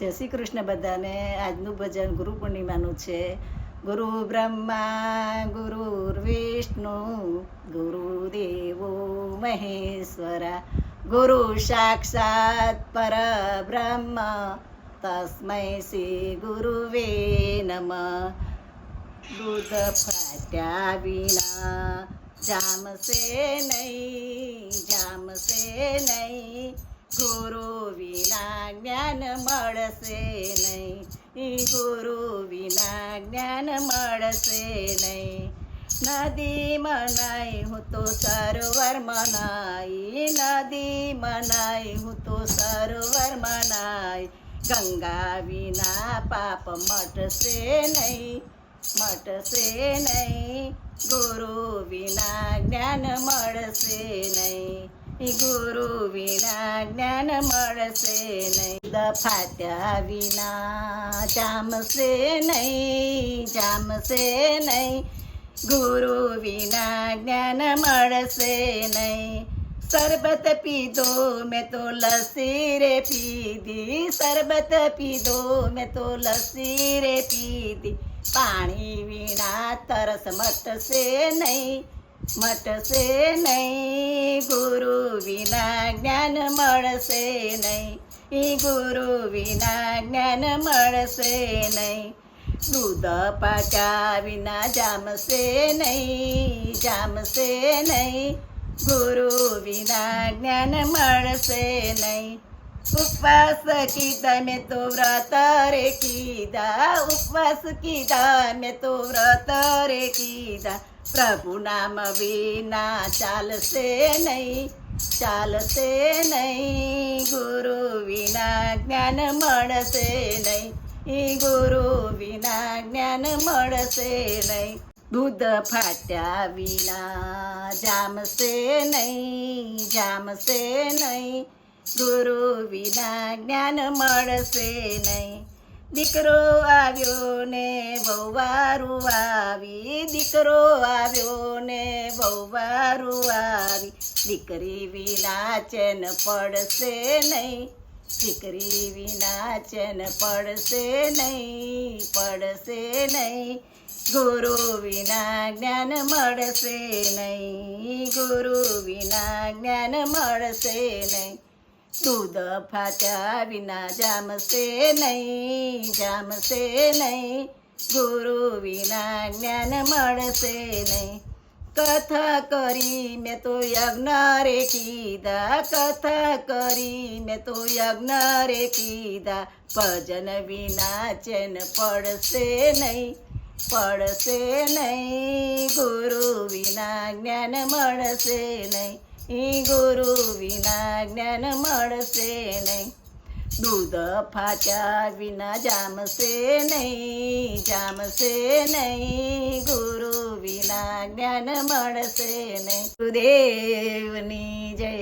જય શ્રી કૃષ્ણ બધાને. આજનું ભજન ગુરુ પૂર્ણિમાનું છે. ગુરુ બ્રહ્મા ગુરુ વિષ્ણુ ગુરુદેવો મહેશ્વરા ગુરુ સાક્ષાત પરબ્રહ્મ તસ્મૈ શ્રી ગુરુવે નમઃ. દૂધ ફાટ્યા વિના જામશે નહીં ગુરુ વિના જ્ઞાન મળશે નહીં, ગુરુ વિના જ્ઞાન મળશે નહીં. નદી મનાઈ હું તો સરોવર મનાઈ, નદી મનાઈ હું તો સરોવર મનાઈ. ગંગા વિના પાપ મટશે નહીં, ગુરુ વિના જ્ઞાન મળશે નહીં, ગુરુ વિના જ્ઞાન મળશે નહીં. ફાટ્યા વિના જામશે નહીં, ગુરુ વિના જ્ઞાન મળશે નહીં. શરબત પીધો મેં તો લસ્સી રે પીધી, શરબત પીધો મેં તો લસ્સી રે પીધી. પાણી વિના તરસ મટશે નહીં, ગુરુ વિના જ્ઞાન મળશે નહીં, ગુરુ વિના જ્ઞાન મળશે નહીં. દૂધ પાક્યા વિના જામશે નહીં, ગુરુ વિના જ્ઞાન મળશે નહીં. ઉપવાસ કીધા મેં તો વ્રત રે કીધા, ઉપવાસ કીધા મેં તો વ્રત રે કીધા. પ્રભુ નામ વિના ચાલશે નહીં, ગુરુ વિના જ્ઞાન મળશે નહીં, ગુરુ વિના જ્ઞાન મળશે નહીં. દૂધ ફાટ્યા વિના જામશે નહીં, ગુરુ વિના જ્ઞાન મળશે નહીં. દીકરો આવ્યો ને વહુવારું આવી, દીકરો આવ્યો ને વહુવારું આવી. દીકરી વિના ચેન પડશે નહીં, દીકરી વિના ચેન પડશે નહીં, ગુરુ વિના જ્ઞાન મળશે નહીં, ગુરુ વિના જ્ઞાન મળશે નહીં. દૂધ ફાટ્યા વિના જામશે નહીં, ગુરુ વિના જ્ઞાન મળશે નહીં. કથા કરી મેં તો યજ્ઞ રે કીધા, કથા કરી મેં તો યજ્ઞ રે કીધા. ભજન વિના ચેન પડશે નહીં, ગુરુ વિના જ્ઞાન મળશે નહીં, ગુરુ વિના જ્ઞાન મળશે નહીં. દૂધ ફાટ્યા વિના જામશે નહીં, ગુરુ વિના જ્ઞાન મળશે નહીં. ગુરુદેવની જય.